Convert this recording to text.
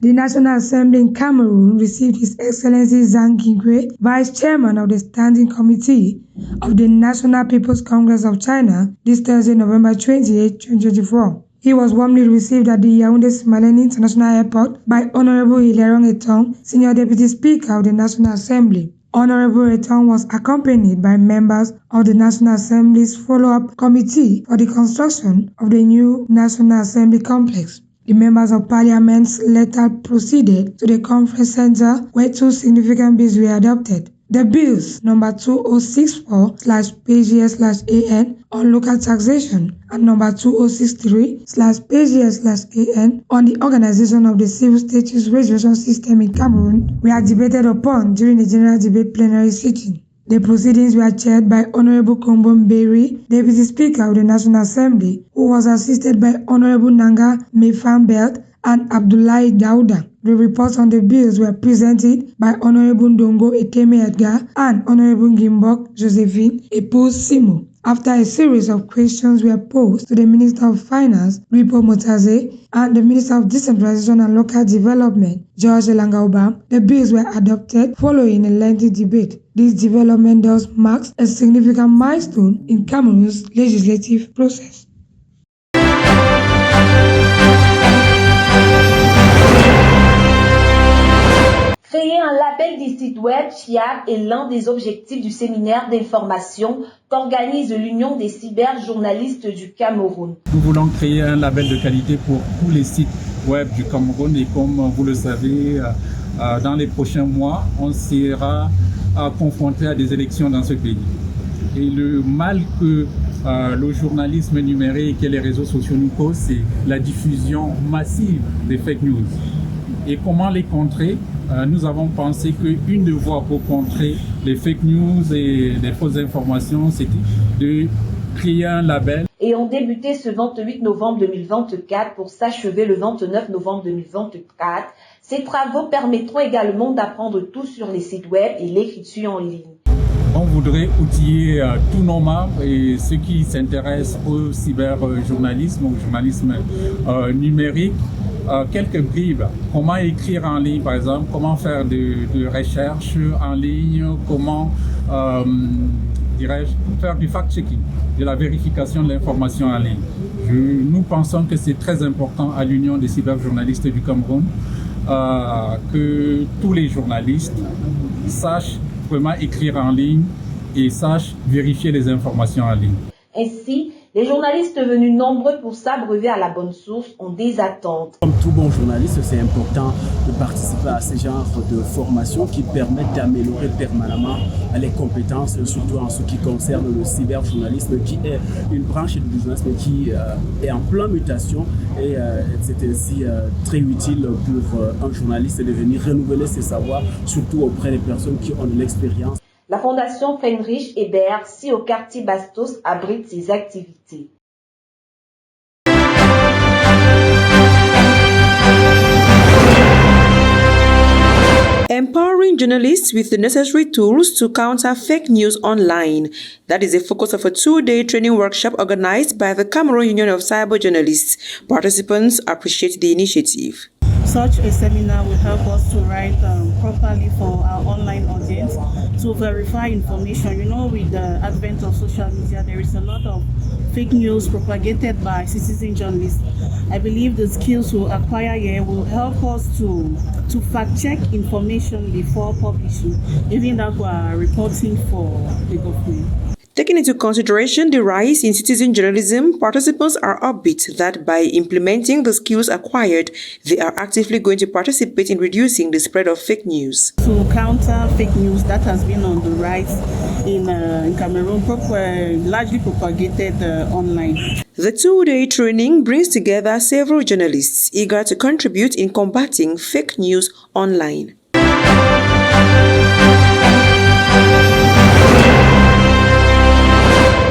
The National Assembly in Cameroon received His Excellency Zhang Guigui, Vice Chairman of the Standing Committee of the National People's Congress of China, this Thursday, November 28, 2024. He was warmly received at the Yaoundé-Simaleni International Airport by Honorable Hilaire Etong, Senior Deputy Speaker of the National Assembly. Honorable Etong was accompanied by members of the National Assembly's follow-up committee for the construction of the new National Assembly complex. The members of Parliament later proceeded to the conference center where two significant bills were adopted. The bills number 2064/PGS/AN on local taxation and number 2063/PGS/AN on the organization of the civil status registration system in Cameroon were debated upon during the general debate plenary sitting. The proceedings were chaired by Honorable Kombo Mberi, Deputy Speaker of the National Assembly, who was assisted by Honorable Nanga Mefambelt and Abdoulaye Dauda. The reports on the bills were presented by Honorable Ndongo Ekeme Edgar and Honorable Gimbok Josephine Epos Simo. After a series of questions were posed to the Minister of Finance, Ripo Motaze, and the Minister of Decentralization and Local Development, George Elangauba, the bills were adopted following a lengthy debate. This development thus marks a significant milestone in Cameroon's legislative process. Créer un label des sites web fiables est l'un des objectifs du séminaire d'information qu'organise l'Union des cyberjournalistes du Cameroun. Nous voulons créer un label de qualité pour tous les sites web du Cameroun et comme vous le savez, dans les prochains mois, on sera confronté à des élections dans ce pays. Et le mal que le journalisme numérique et les réseaux sociaux nous posent, c'est la diffusion massive des fake news. Et comment les contrer? Nous avons pensé qu'une des voies pour contrer les fake news et les fausses informations, c'était de créer un label. Et ont débuté ce 28 novembre 2024 pour s'achever le 29 novembre 2024. Ces travaux permettront également d'apprendre tout sur les sites web et l'écriture en ligne. On voudrait outiller tous nos membres et ceux qui s'intéressent au cyberjournalisme, au journalisme numérique, quelques bribes. Comment écrire en ligne, par exemple, comment faire de recherche en ligne, comment faire du fact-checking, de la vérification de l'information en ligne. Nous pensons que c'est très important à l'Union des cyberjournalistes du Cameroun que tous les journalistes sachent vraiment écrire en ligne et sachent vérifier les informations en ligne. Ainsi, les journalistes venus nombreux pour s'abreuver à la bonne source ont des attentes. Comme tout bon journaliste, c'est important de participer à ce genre de formation qui permettent d'améliorer permanemment les compétences, surtout en ce qui concerne le cyberjournalisme, qui est une branche du journalisme qui est en pleine mutation et c'est ainsi très utile pour un journaliste de venir renouveler ses savoirs, surtout auprès des personnes qui ont de l'expérience. La Fondation Friedrich Ebert, si au quartier Bastos, abrite ses activités. Empowering journalists with the necessary tools to counter fake news online. That is the focus of a two-day training workshop organized by the Cameroon Union of Cyber Journalists. Participants appreciate the initiative. Such a seminar will help us to write properly for our online audience to verify information. You know, with the advent of social media, there is a lot of fake news propagated by citizen journalists. I believe the skills we'll acquire here will help us to fact-check information before publishing, even that we are reporting for the government. Taking into consideration the rise in citizen journalism, participants are upbeat that by implementing the skills acquired, they are actively going to participate in reducing the spread of fake news. To counter fake news that has been on the rise in Cameroon, largely propagated online. The two-day training brings together several journalists eager to contribute in combating fake news online.